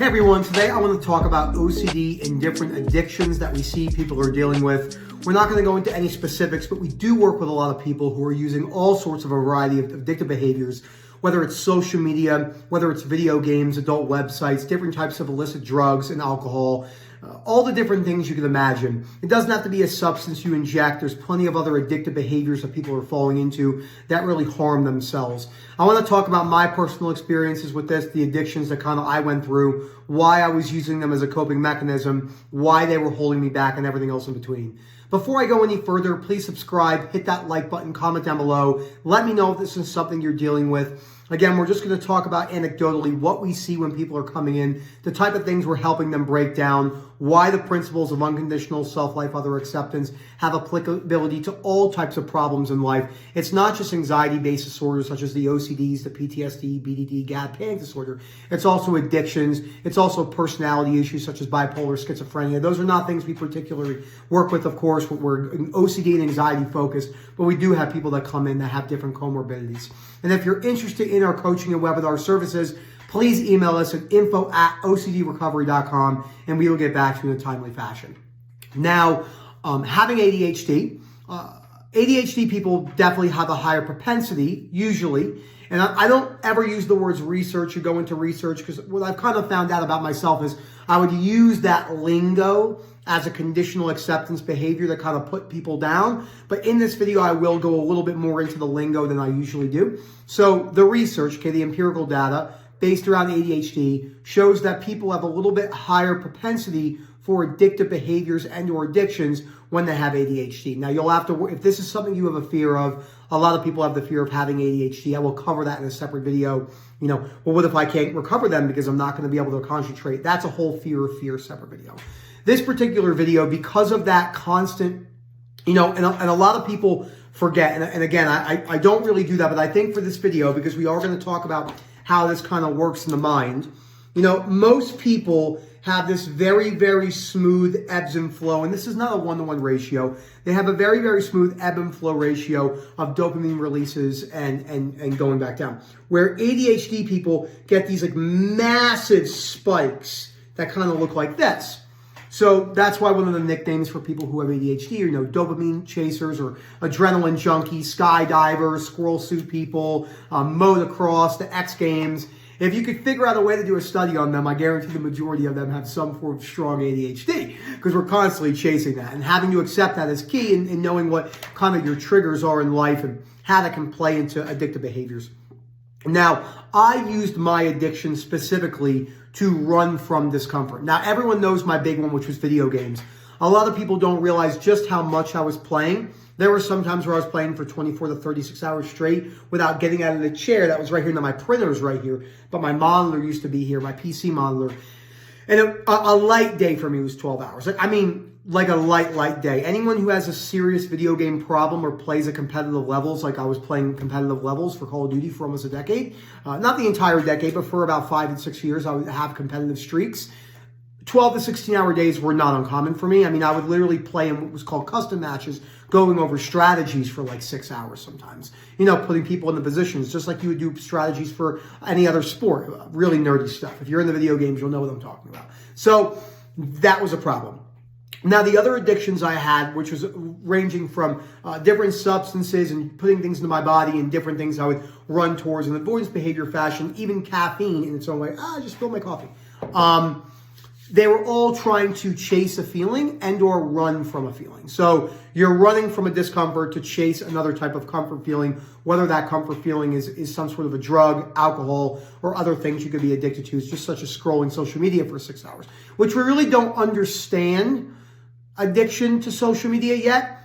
Hey everyone, today I want to talk about OCD and different addictions that we see people are dealing with. We're not going to go into any specifics, but we do work with a lot of people who are using all sorts of a variety of addictive behaviors, whether it's social media, whether it's video games, adult websites, different types of illicit drugs and alcohol, all the different things you can imagine. It doesn't have to be a substance you inject. There's plenty of other addictive behaviors that people are falling into that really harm themselves. I want to talk about my personal experiences with this, the addictions that I went through, why I was using them as a coping mechanism, why they were holding me back, and everything else in between. Before I go any further, please subscribe, hit that like button, comment down below. Let me know if this is something you're dealing with. Again, we're just going to talk about anecdotally what we see when people are coming in, the type of things we're helping them break down, why the principles of unconditional self-life, other acceptance have applicability to all types of problems in life. It's not just anxiety-based disorders such as the OCDs, the PTSD, BDD, GAD, panic disorder. It's also addictions. It's also personality issues such as bipolar, schizophrenia. Those are not things we particularly work with, of course. We're OCD and anxiety focused, but we do have people that come in that have different comorbidities. And if you're interested in our coaching and webinar services, please email us at info@ocdrecovery.com and we will get back to you in a timely fashion. Now, having ADHD, ADHD people definitely have a higher propensity, usually. And I don't ever use the words research or go into research because what I've kind of found out about myself is I would use that lingo as a conditional acceptance behavior that kind of put people down. But in this video, I will go a little bit more into the lingo than I usually do. So the research, the empirical data based around ADHD shows that people have a little bit higher propensity for addictive behaviors and or addictions when they have ADHD. Now you'll have to, if this is something you have a fear of, a lot of people have the fear of having ADHD. I will cover that in a separate video. Well, what if I can't recover them because I'm not going to be able to concentrate? That's a whole fear separate video. This particular video, because of that constant, and a lot of people forget, and again, I don't really do that, but I think for this video, because we are going to talk about how this kind of works in the mind, most people have this very, very smooth ebbs and flow, and this is not a one-to-one ratio. They have a very, very smooth ebb and flow ratio of dopamine releases and going back down. Where ADHD people get these like massive spikes that kind of look like this. So that's why one of the nicknames for people who have ADHD are, dopamine chasers or adrenaline junkies, skydivers, squirrel suit people, motocross, the X Games. If you could figure out a way to do a study on them, I guarantee the majority of them have some form of strong ADHD because we're constantly chasing that. And having to accept that is key in knowing what kind of your triggers are in life and how that can play into addictive behaviors. Now, I used my addiction specifically to run from discomfort. Now, everyone knows my big one, which was video games. A lot of people don't realize just how much I was playing. There were some times where I was playing for 24 to 36 hours straight without getting out of the chair. That was right here. Now, my printer's right here, but my monitor used to be here, my PC monitor. And a light day for me was 12 hours. Like a light day. Anyone who has a serious video game problem or plays at competitive levels, like I was playing competitive levels for Call of Duty for almost a decade, not the entire decade, but for about 5 and 6 years, I would have competitive streaks. 12 to 16 hour days were not uncommon for me. I would literally play in what was called custom matches, going over strategies for like 6 hours sometimes. Putting people into positions, just like you would do strategies for any other sport. Really nerdy stuff. If you're in the video games, you'll know what I'm talking about. So that was a problem. Now, the other addictions I had, which was ranging from different substances and putting things into my body and different things I would run towards in avoidance behavior fashion, even caffeine in its own way. I just spilled my coffee. They were all trying to chase a feeling and or run from a feeling. So you're running from a discomfort to chase another type of comfort feeling, whether that comfort feeling is some sort of a drug, alcohol, or other things you could be addicted to, just such as scrolling social media for 6 hours, which we really don't understand addiction to social media yet.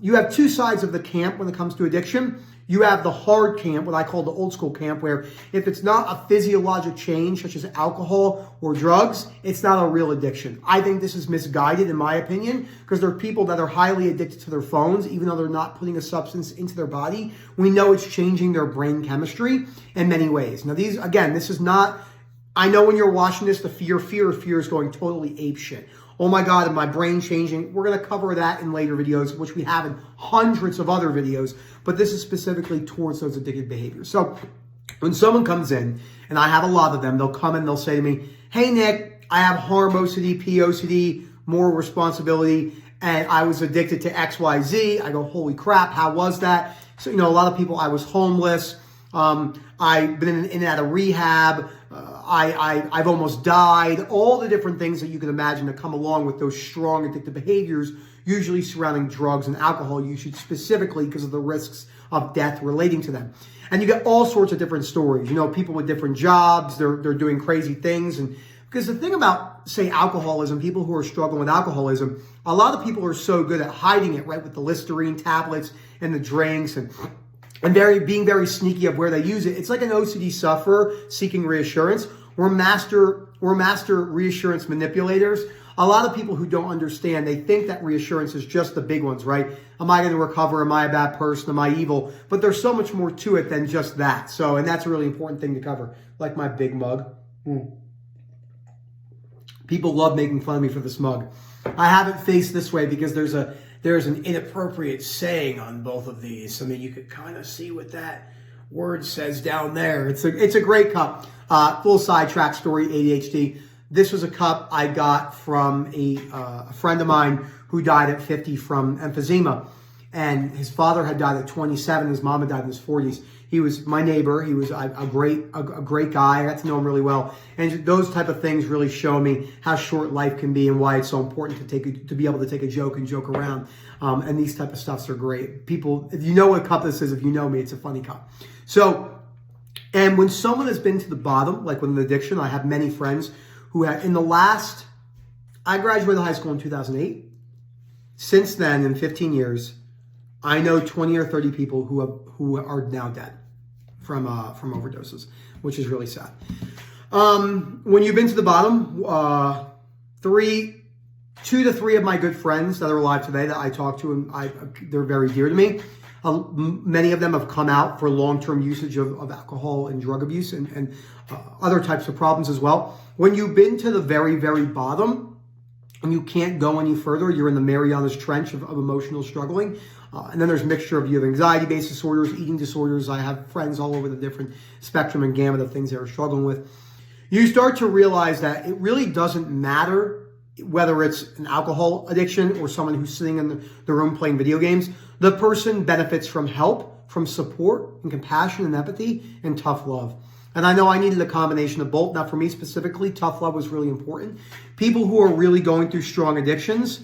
You have two sides of the camp when it comes to addiction. You have the hard camp, what I call the old school camp, where if it's not a physiologic change, such as alcohol or drugs, it's not a real addiction. I think this is misguided, in my opinion, because there are people that are highly addicted to their phones, even though they're not putting a substance into their body. We know it's changing their brain chemistry in many ways. Now, this is not, I know when you're watching this, the fear is going totally apeshit. Oh my God, am my brain changing? We're going to cover that in later videos, which we have in hundreds of other videos, but this is specifically towards those addictive behaviors. So When someone comes in, and I have a lot of them, they'll come and they'll say to me, hey, Nick, I have harm OCD, POCD, moral responsibility, and I was addicted to XYZ. I go, holy crap, how was that? So, a lot of people, I was homeless. I've been in and out of rehab. I've almost died. All the different things that you can imagine that come along with those strong addictive behaviors, usually surrounding drugs and alcohol usage specifically because of the risks of death relating to them. And you get all sorts of different stories. People with different jobs, they're doing crazy things. And because the thing about, say, alcoholism, people who are struggling with alcoholism, a lot of people are so good at hiding it, right, with the Listerine tablets and the drinks and being very sneaky of where they use it. It's like an OCD sufferer seeking reassurance. We're master reassurance manipulators. A lot of people who don't understand, they think that reassurance is just the big ones, right? Am I going to recover? Am I a bad person? Am I evil? But there's so much more to it than just that. So, and that's a really important thing to cover. Like my big mug. People love making fun of me for this mug. I have it faced this way because there's an inappropriate saying on both of these. I mean, you could kind of see what that word says down there. It's a great cup. Full sidetrack story, ADHD. This was a cup I got from a friend of mine who died at 50 from emphysema. And his father had died at 27. His mom had died in his 40s. He was my neighbor. He was a great guy. I got to know him really well. And those type of things really show me how short life can be and why it's so important to be able to take a joke and joke around. And these type of stuffs are great. People, if you know what cup this is, if you know me, it's a funny cup. So, and when someone has been to the bottom, like with an addiction, I have many friends who have, I graduated high school in 2008. Since then, in 15 years, I know 20 or 30 people who are now dead from overdoses, which is really sad. When you've been to the bottom, 2 to 3 of my good friends that are alive today that I talk to, and they're very dear to me. Many of them have come out for long-term usage of alcohol and drug abuse and other types of problems as well. When you've been to the very, very bottom and you can't go any further, you're in the Mariana's Trench of emotional struggling. And then there's a mixture of you have anxiety-based disorders, eating disorders. I have friends all over the different spectrum and gamut of things they're struggling with. You start to realize that it really doesn't matter whether it's an alcohol addiction or someone who's sitting in the room playing video games. The person benefits from help, from support and compassion and empathy and tough love. And I know I needed a combination of both. Now, for me specifically, tough love was really important. People who are really going through strong addictions,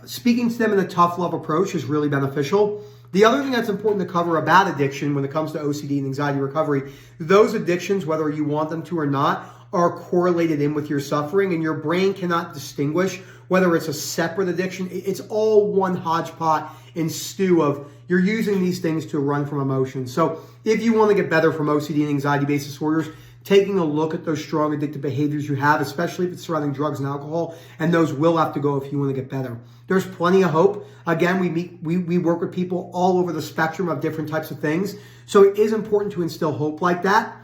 speaking to them in a tough love approach is really beneficial. The other thing that's important to cover about addiction when it comes to OCD and anxiety recovery, those addictions, whether you want them to or not, are correlated in with your suffering, and your brain cannot distinguish whether it's a separate addiction. It's all one hodgepodge and stew of you're using these things to run from emotions. So if you want to get better from OCD and anxiety-based disorders, taking a look at those strong addictive behaviors you have, especially if it's surrounding drugs and alcohol, and those will have to go if you want to get better. There's plenty of hope. Again, we work with people all over the spectrum of different types of things. So it is important to instill hope like that.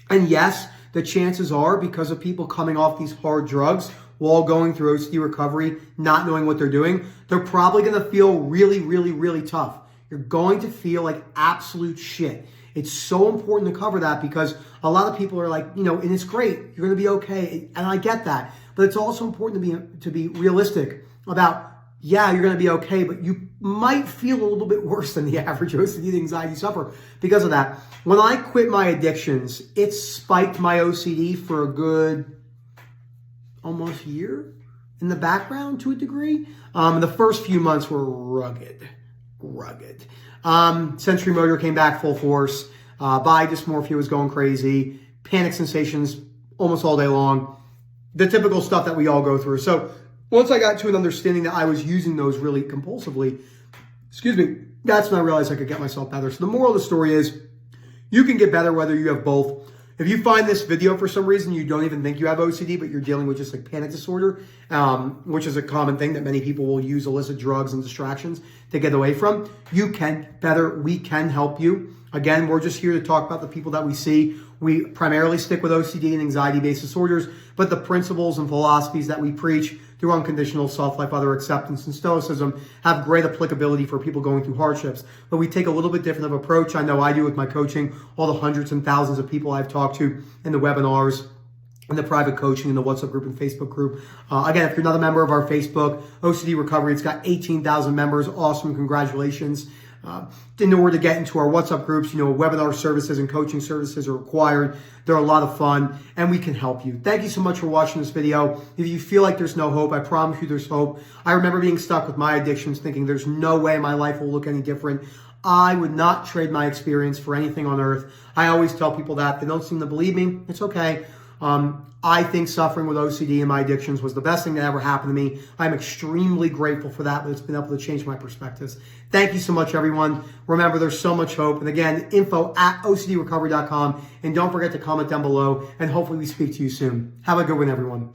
And yes, the chances are, because of people coming off these hard drugs while going through OCD recovery, not knowing what they're doing, they're probably going to feel really, really, really tough. You're going to feel like absolute shit. It's so important to cover that because a lot of people are like, and it's great, you're going to be okay. And I get that. But it's also important to be realistic about, yeah, you're going to be okay, but you might feel a little bit worse than the average OCD and anxiety sufferer because of that. When I quit my addictions, it spiked my OCD for a good almost year in the background to a degree. The first few months were rugged. Sensory motor came back full force. Body dysmorphia was going crazy. Panic sensations almost all day long. The typical stuff that we all go through. So once I got to an understanding that I was using those really compulsively, that's when I realized I could get myself better. So the moral of the story is you can get better whether you have both. If you find this video for some reason, you don't even think you have OCD, but you're dealing with just like panic disorder, which is a common thing that many people will use illicit drugs and distractions to get away from, you can better. We can help you. Again, we're just here to talk about the people that we see. We primarily stick with OCD and anxiety-based disorders, but the principles and philosophies that we preach through unconditional self-life, other acceptance, and stoicism have great applicability for people going through hardships. But we take a little bit different of approach. I know I do with my coaching, all the hundreds and thousands of people I've talked to in the webinars, in the private coaching, in the WhatsApp group and Facebook group. Again, if you're not a member of our Facebook, OCD Recovery, it's got 18,000 members. Awesome. Congratulations. In order to get into our WhatsApp groups, webinar services and coaching services are required. They're a lot of fun, and we can help you. Thank you so much for watching this video. If you feel like there's no hope, I promise you there's hope. I remember being stuck with my addictions, thinking there's no way my life will look any different. I would not trade my experience for anything on earth. I always tell people that. They don't seem to believe me. It's okay. I think suffering with OCD and my addictions was the best thing that ever happened to me. I'm extremely grateful for that, but it's been able to change my perspectives. Thank you so much, everyone. Remember, there's so much hope. And again, info@ocdrecovery.com. And don't forget to comment down below, and hopefully we speak to you soon. Have a good one, everyone.